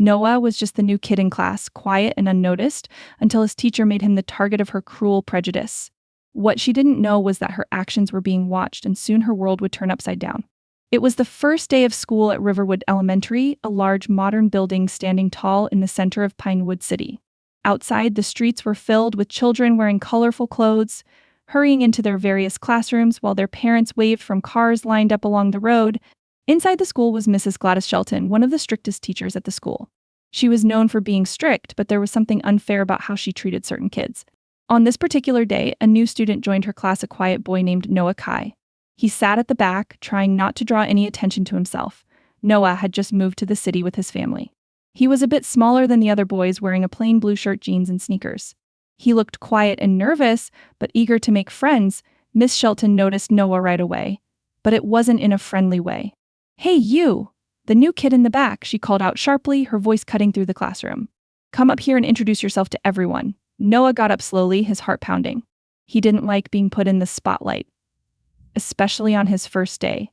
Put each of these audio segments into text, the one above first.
Noah was just the new kid in class, quiet and unnoticed, until his teacher made him the target of her cruel prejudice. What she didn't know was that her actions were being watched, and soon her world would turn upside down. It was the first day of school at Riverwood Elementary, a large modern building standing tall in the center of Pinewood City. Outside, the streets were filled with children wearing colorful clothes, hurrying into their various classrooms while their parents waved from cars lined up along the road. Inside the school was Mrs. Gladys Shelton, one of the strictest teachers at the school. She was known for being strict, but there was something unfair about how she treated certain kids. On this particular day, a new student joined her class, a quiet boy named Noah Kai. He sat at the back, trying not to draw any attention to himself. Noah had just moved to the city with his family. He was a bit smaller than the other boys, wearing a plain blue shirt, jeans, and sneakers. He looked quiet and nervous, but eager to make friends. Miss Shelton noticed Noah right away, but it wasn't in a friendly way. "Hey, you! The new kid in the back," she called out sharply, her voice cutting through the classroom. "Come up here and introduce yourself to everyone." Noah got up slowly, his heart pounding. He didn't like being put in the spotlight, especially on his first day.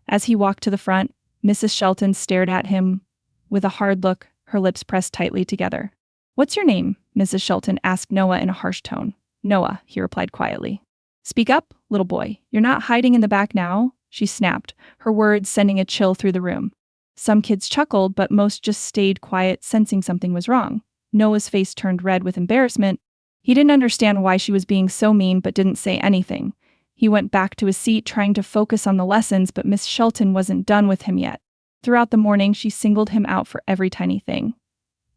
As he walked to the front, Mrs. Shelton stared at him with a hard look, her lips pressed tightly together. "What's your name?" Mrs. Shelton asked Noah in a harsh tone. "Noah," he replied quietly. "Speak up, little boy. You're not hiding in the back now," she snapped, her words sending a chill through the room. Some kids chuckled, but most just stayed quiet, sensing something was wrong. Noah's face turned red with embarrassment. He didn't understand why she was being so mean, but didn't say anything. He went back to his seat, trying to focus on the lessons, but Miss Shelton wasn't done with him yet. Throughout the morning, she singled him out for every tiny thing.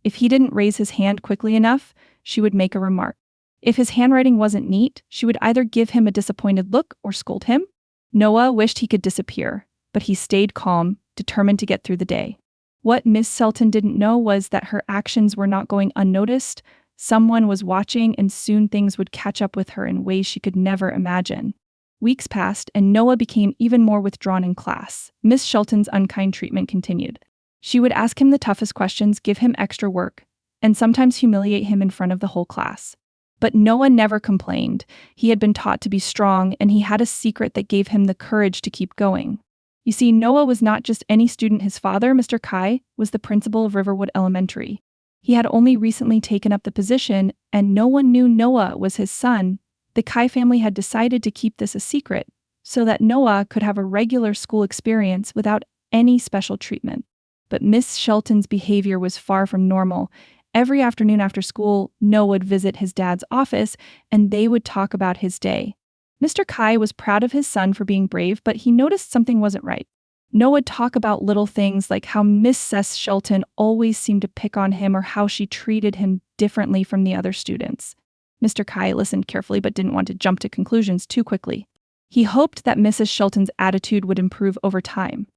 If he didn't raise his hand quickly enough, she would make a remark. If his handwriting wasn't neat, she would either give him a disappointed look or scold him. Noah wished he could disappear, but he stayed calm, determined to get through the day. What Miss Shelton didn't know was that her actions were not going unnoticed. Someone was watching, and soon things would catch up with her in ways she could never imagine. Weeks passed, and Noah became even more withdrawn in class. Miss Shelton's unkind treatment continued. She would ask him the toughest questions, give him extra work, and sometimes humiliate him in front of the whole class. But Noah never complained. He had been taught to be strong, and he had a secret that gave him the courage to keep going. You see, Noah was not just any student. His father, Mr. Kai, was the principal of Riverwood Elementary. He had only recently taken up the position, and no one knew Noah was his son. The Kai family had decided to keep this a secret, so that Noah could have a regular school experience without any special treatment. But Miss Shelton's behavior was far from normal. Every afternoon after school, Noah would visit his dad's office, and they would talk about his day. Mr. Kai was proud of his son for being brave, but he noticed something wasn't right. Noah would talk about little things like how Mrs. Shelton always seemed to pick on him or how she treated him differently from the other students. Mr. Kai listened carefully but didn't want to jump to conclusions too quickly. He hoped that Mrs. Shelton's attitude would improve over time.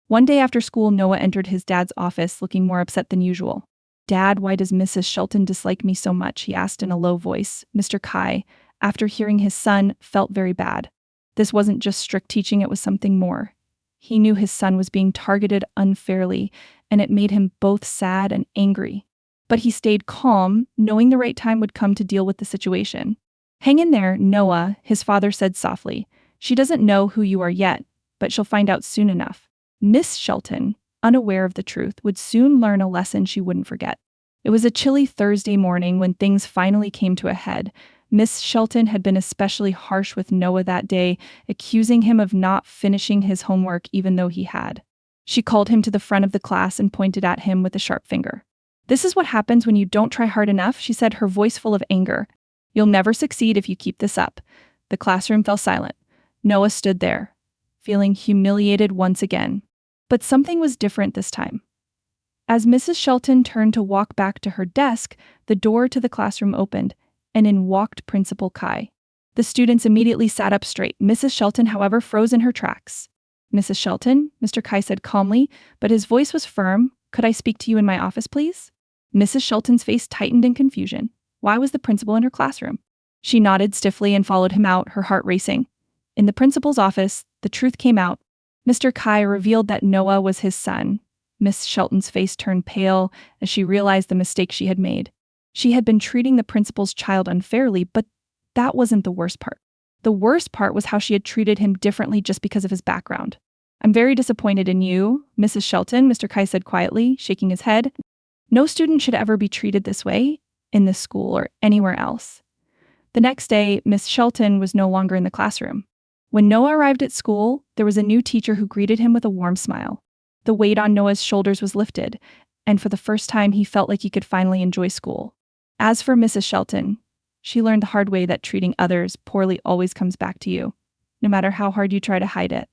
One day after school, Noah entered his dad's office looking more upset than usual. "Dad, why does Mrs. Shelton dislike me so much?" he asked in a low voice. Mr. Kai, after hearing his son, felt very bad. This wasn't just strict teaching, it was something more. He knew his son was being targeted unfairly, and it made him both sad and angry. But he stayed calm, knowing the right time would come to deal with the situation. "Hang in there, Noah," his father said softly. "She doesn't know who you are yet, but she'll find out soon enough." Miss Shelton, unaware of the truth, would soon learn a lesson she wouldn't forget. It was a chilly Thursday morning when things finally came to a head. Miss Shelton had been especially harsh with Noah that day, accusing him of not finishing his homework even though he had. She called him to the front of the class and pointed at him with a sharp finger. "This is what happens when you don't try hard enough," she said, her voice full of anger. "You'll never succeed if you keep this up." The classroom fell silent. Noah stood there, feeling humiliated once again. But something was different this time. As Mrs. Shelton turned to walk back to her desk, the door to the classroom opened, and in walked Principal Kai. The students immediately sat up straight. Mrs. Shelton, however, froze in her tracks. "Mrs. Shelton," Mr. Kai said calmly, but his voice was firm. "Could I speak to you in my office, please?" Mrs. Shelton's face tightened in confusion. Why was the principal in her classroom? She nodded stiffly and followed him out, her heart racing. In the principal's office, the truth came out. Mr. Kai revealed that Noah was his son. Miss Shelton's face turned pale as she realized the mistake she had made. She had been treating the principal's child unfairly, but that wasn't the worst part. The worst part was how she had treated him differently just because of his background. I'm very disappointed in you, Mrs. Shelton, Mr. Kai said quietly, shaking his head. No student should ever be treated this way in this school or anywhere else. The next day, Miss Shelton was no longer in the classroom. When Noah arrived at school, there was a new teacher who greeted him with a warm smile. The weight on Noah's shoulders was lifted, and for the first time, he felt like he could finally enjoy school. As for Mrs. Shelton, she learned the hard way that treating others poorly always comes back to you, no matter how hard you try to hide it.